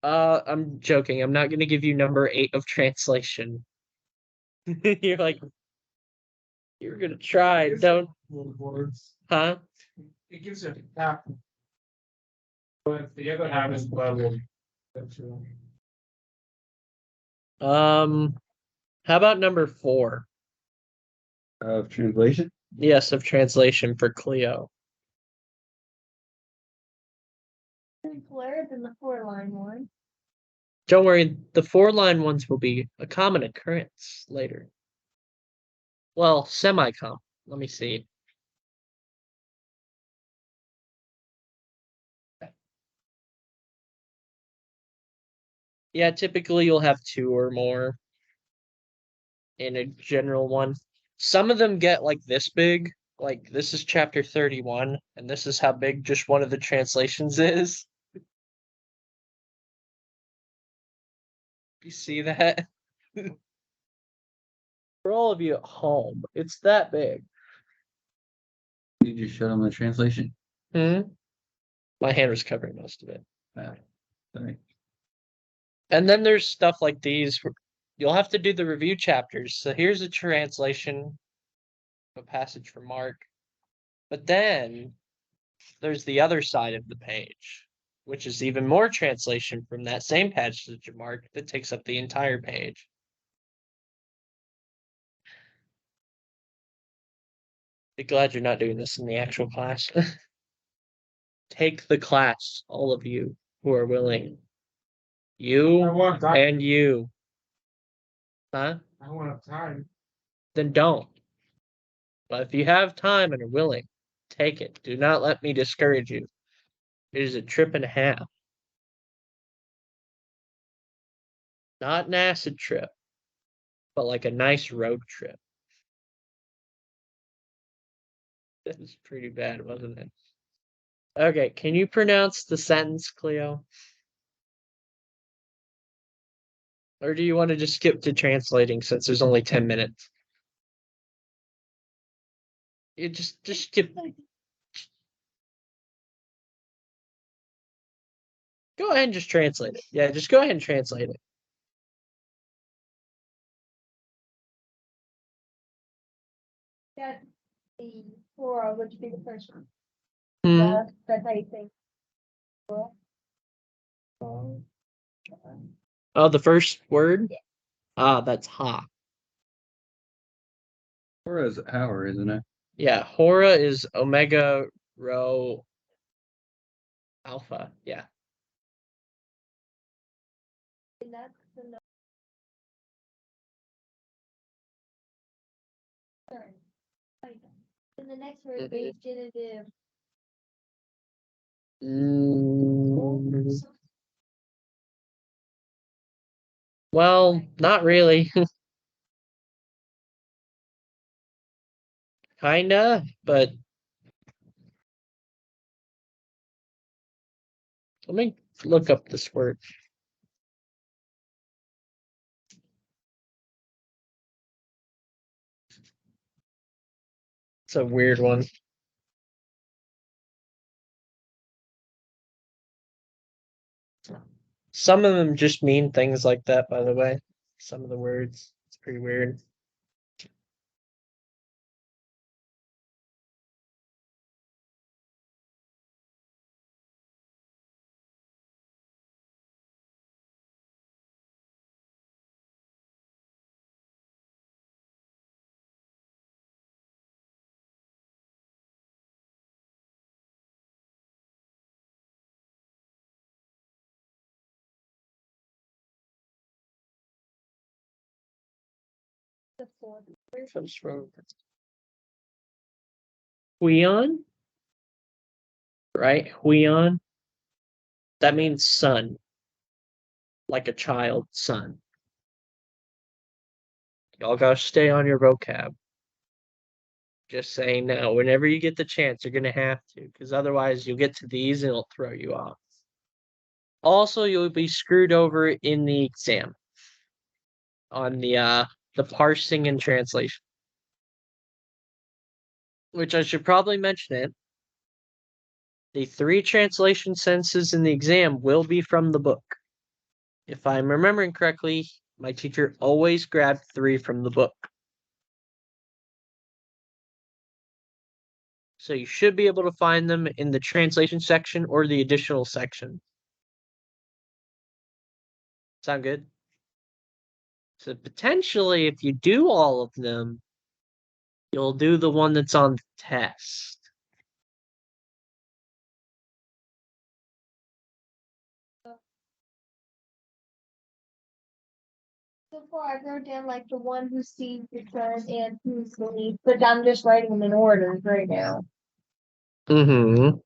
I'm joking. I'm not gonna give you number 8 of translation. You're like, you're gonna try. Don't. Words. Huh? It gives you half. But the other half is level. How about number 4? Of translation? Yes, of translation for Cleo. Simpler than the 4-line one. Don't worry, the 4-line ones will be a common occurrence later. Well, semi-common. Let me see. Yeah, typically you'll have 2 or more in a general one. Some of them get like this big. Like this is chapter 31, and this is how big just one of the translations is. You see that? For all of you at home, it's that big. You just showed them the translation. Hmm? My hand was covering most of it. Sorry. And then there's stuff like these. You'll have to do the review chapters. So here's a translation of a passage from Mark. But then there's the other side of the page, which is even more translation from that same passage of Mark that takes up the entire page. Be glad you're not doing this in the actual class. Take the class, all of you who are willing. You I want time. and you. Huh? I want time. Then don't. But if you have time and are willing, take it. Do not let me discourage you. It is a trip and a half. Not an acid trip, but like a nice road trip. That was pretty bad, wasn't it? Okay, can you pronounce the sentence, Cleo? Or do you want to just skip to translating since there's only 10 minutes? You just skip. Go ahead and just translate it. Yeah, just go ahead and translate it. That the 4 would be the first one. Hmm. That's how you say. Oh, the first word? Yeah. Ah, that's ha. Or is hour, isn't it? Yeah, Hora is Omega Rho Alpha. Yeah. And that's the third. And the next word is genitive. Mm, well, not really. Kinda, but let me look up this word. It's a weird one. Some of them just mean things like that, by the way. Some of the words. It's pretty weird. The fourth. Where comes from? Huion? Right? Huion? That means son. Like a child, son. Y'all gotta stay on your vocab. Just saying now, whenever you get the chance, you're gonna have to, because otherwise you'll get to these and it'll throw you off. Also, you'll be screwed over in the exam on the parsing and translation. Which I should probably mention it. The 3 translation sentences in the exam will be from the book. If I'm remembering correctly, my teacher always grabbed 3 from the book. So you should be able to find them in the translation section or the additional section. Sound good? So potentially, if you do all of them, you'll do the one that's on the test. So far, I wrote down like the one who sees the sun and who's believed, but I'm just writing them in order right now. Mm-hmm.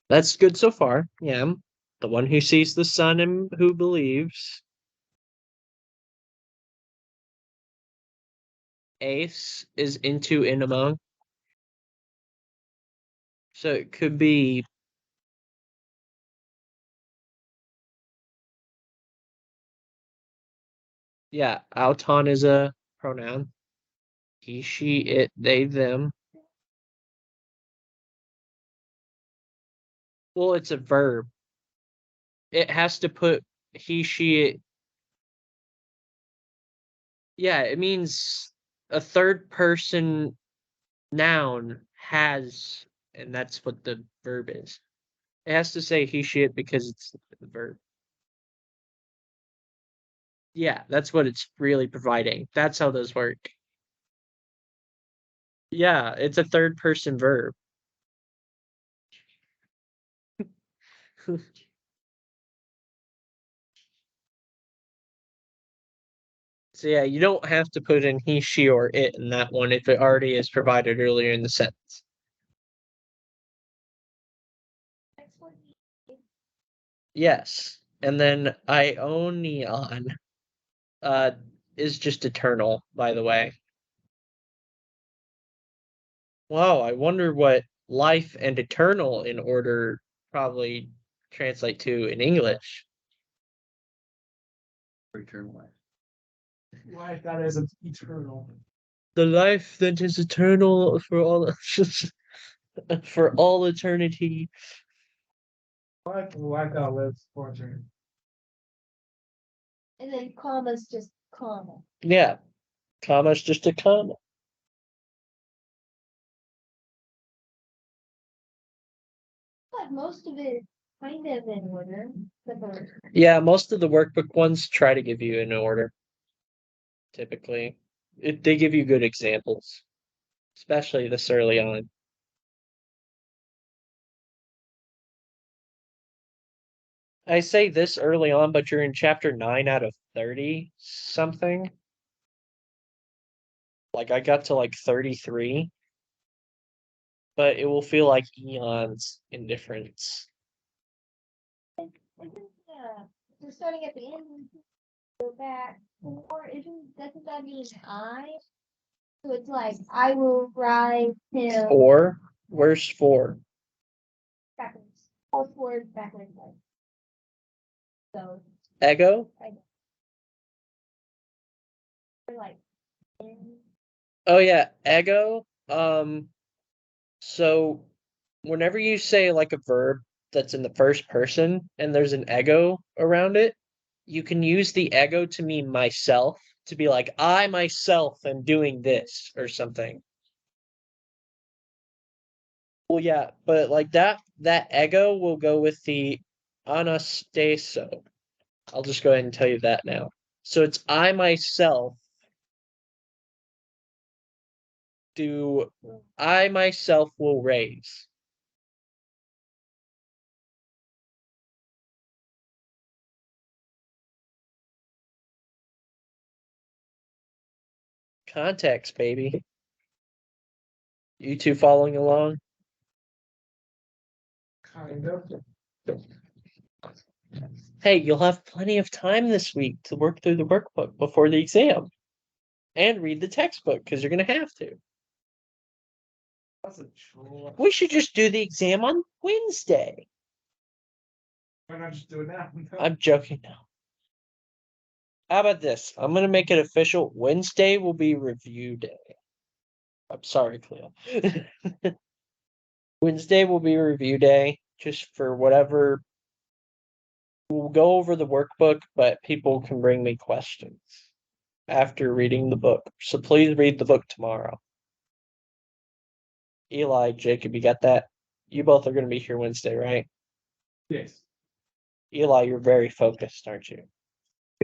That's good so far. Yeah. The one who sees the sun and who believes. Ace is into and among. So it could be yeah, auton is a pronoun. He, she, it, they, them. Well, it's a verb. It has to put he, she, it. Yeah, it means a third person noun has, and that's what the verb is. It has to say he, she, it because it's the verb. Yeah, that's what it's really providing. That's how those work. Yeah, it's a third person verb. So yeah, you don't have to put in he, she, or it in that one if it already is provided earlier in the sentence. Next one. Yes. And then Ionion uh is just eternal, by the way. Wow, I wonder what life and eternal in order probably translate to in English. Eternal life. Life that is eternal. The life that is eternal for all for all eternity. Life that lives for eternity. And then comma's just comma. Yeah. Comma's just a comma. But most of it is kind of in order. The verb. Yeah, most of the workbook ones try to give you an order. Typically. They give you good examples. Especially this early on. I say this early on, but you're in chapter 9 out of 30 something. Like I got to like 33, but it will feel like eons in difference. Yeah. We're starting at the end. Go back. Or doesn't that mean I? So it's like, I will ride him Four? Where's four? backwards. Or forward, backwards. So, Ego? we're like, in- Oh yeah, ego. So whenever you say like a verb that's in the first person and there's an ego around it, you can use the ego to mean myself, to be like, I myself am doing this or something. Well, yeah, but like that ego will go with the anastaso. I'll just go ahead and tell you that now. So it's I myself I myself will raise. Context, baby. You two following along? Kind of. Hey, you'll have plenty of time this week to work through the workbook before the exam and read the textbook because you're going to have to. That's a chore. We should just do the exam on Wednesday. Why not just do it now? I'm joking now. How about this? I'm going to make it official. Wednesday will be review day. I'm sorry, Cleo. Wednesday will be review day just for whatever. We'll go over the workbook, but people can bring me questions after reading the book. So please read the book tomorrow. Eli, Jacob, you got that? You both are going to be here Wednesday, right? Yes. Eli, you're very focused, aren't you?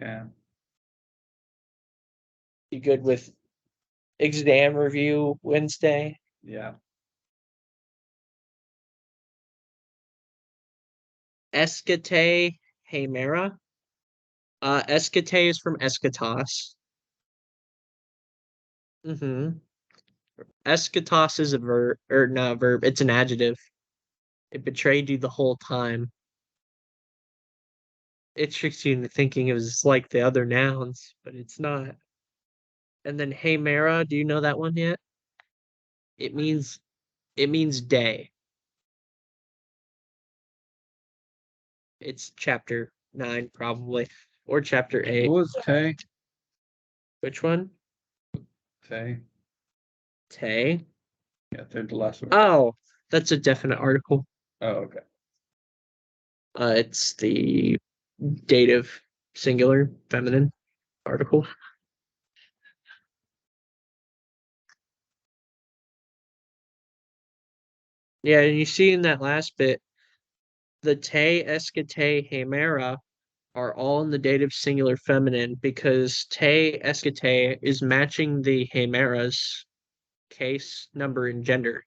Yeah. You good with exam review Wednesday? Yeah. Escate Hemera. Escate is from eschatos. Eschatos is a verb, or not a verb, it's an adjective. It betrayed you the whole time. It tricks you into thinking it was like the other nouns, but it's not. And then Hemera, do you know that one yet? It means day. It's chapter 9 probably, or chapter 8. What was Tay? Which one? Tay. Tay. Yeah, third to last one. Oh, that's a definite article. Oh, okay. It's the dative singular feminine article. Yeah, and you see in that last bit, the te, escate, hemera are all in the dative singular feminine because te, escate is matching the hemera's case, number, and gender.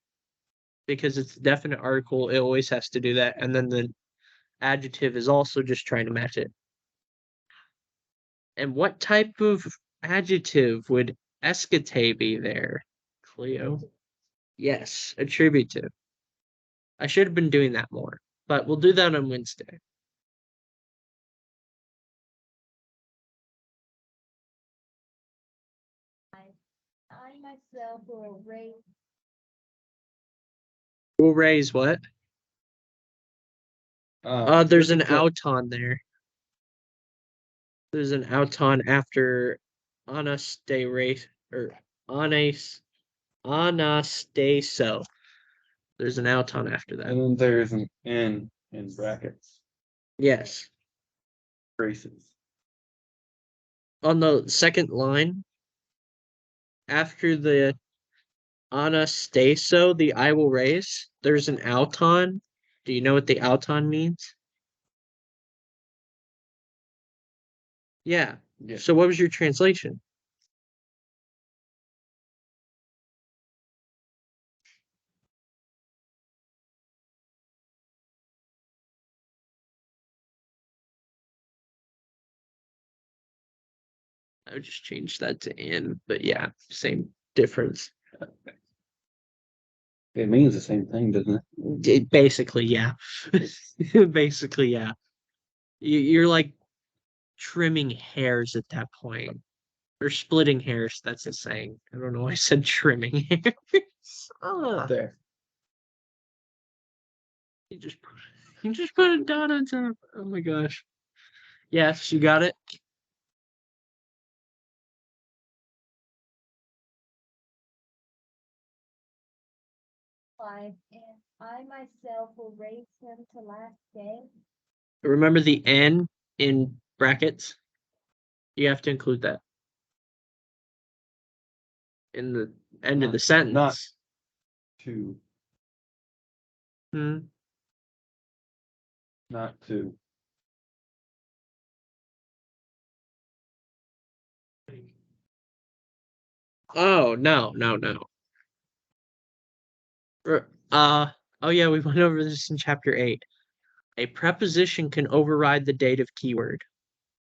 Because it's a definite article, it always has to do that. And then the adjective is also just trying to match it. And what type of adjective would escate be there, Cleo? Yes, attributive. I should have been doing that more, but we'll do that on Wednesday. I myself will raise. We'll raise what? There's an auton there. There's an auton after anaste or anas anastaso. There's an auton after that. And then there's an N in brackets. Yes. Braces. On the second line, after the anastaso, the I will raise, there's an auton. Do you know what the auton means? Yeah. Yeah. So what was your translation? I would just change that to N, but yeah, same difference. It means the same thing, doesn't it? Basically, yeah. Basically, yeah. You're like trimming hairs at that point. Or splitting hairs, that's a saying. I don't know why I said trimming hairs. There. You just put a dot on top. Oh my gosh. Yes, you got it. Five, and I myself will raise him to last day. Remember the N in brackets? You have to include that in the end of the sentence. Not 2. Hmm. Not 2. Oh, no. Oh yeah, we went over this in chapter 8. A preposition can override the dative keyword.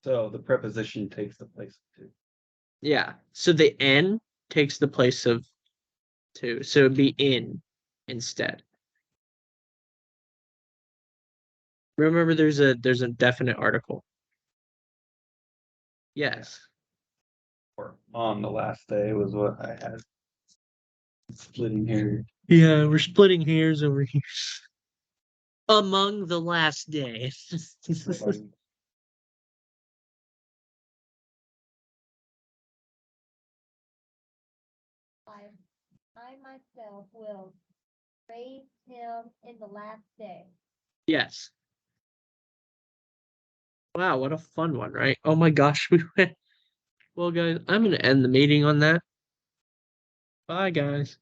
So the preposition takes the place of 2. Yeah. So the N takes the place of 2. So it'd be in instead. Remember there's a definite article. Yes. Or on the last day was what I had. Splitting hair. Yeah, we're splitting hairs over here. Among the last day. Five, I myself will raise him in the last day. Yes. Wow, what a fun one, right? Oh my gosh, we went. Well, guys, I'm gonna end the meeting on that. Bye, guys.